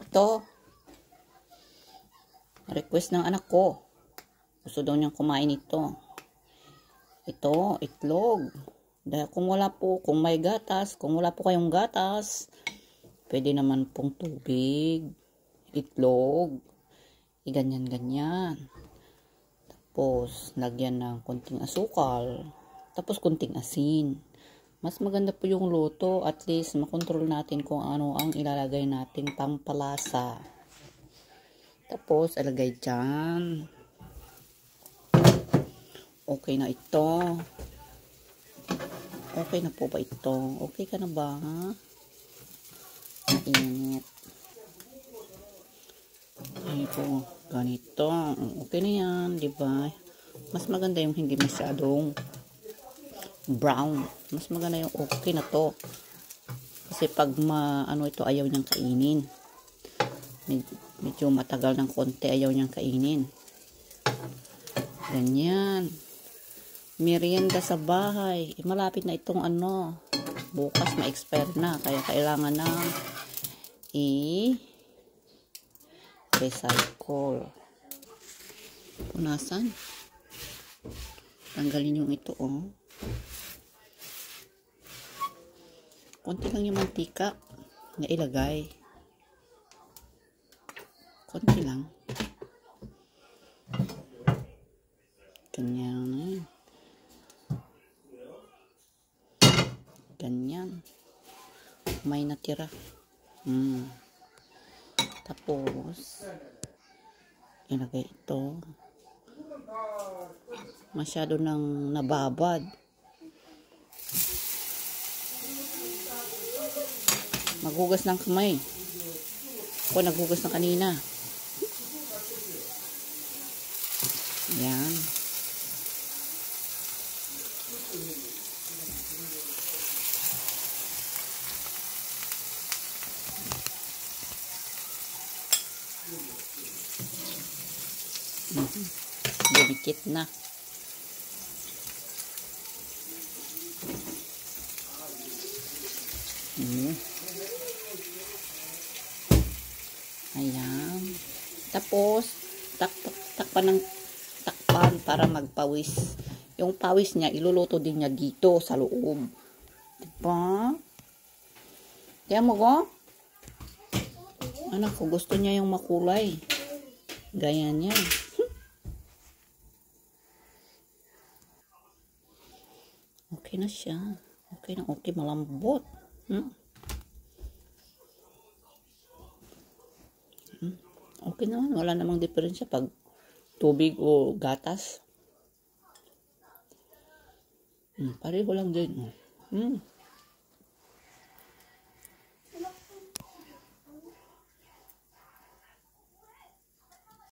Ito. Request ng anak ko. Gusto daw niyang kumain ito. Ito, itlog. Dahil kung may gatas, kung wala po kayong gatas, pwede naman pong tubig, itlog, ganyan-ganyan. Tapos, lagyan ng konting asukal, tapos konting asin. Mas maganda po yung luto, at least makontrol natin kung ano ang ilalagay nating pampalasa. Tapos, ilagay dyan. Okay na ito. Okay na po ba ito? Okay ka na ba? Init. Ay po, ganito. Okay na yan, di ba? Mas maganda yung hindi masyadong brown. Mas maganda yung okay na to. Kasi pag ito, ayaw niyang kainin. Medyo matagal ng konti, ayaw niyang kainin. Ganyan. Merienda sa bahay. Malapit na itong bukas ma-expire na. Kaya kailangan na i-recycle. Punasan. Tanggalin yung ito, konti lang yung mantika na ilagay. Konti lang. Ganyan. Ganyan. May natira. Tapos, ilagay ito. Masyado nang nababad. Maghugas ng kamay. Ako naghugas na kanina. Yan. Dumikit na. Ayan. Tapos, takpan para magpawis. Yung pawis niya, iluluto din niya dito sa loob. Diba? Kaya mo ko? Anak ko, gusto niya yung makulay. Gaya niya. Okay na siya. Okay na okay. Malambot. Okay naman. Wala namang diferensya pag tubig o gatas. Pareho lang din.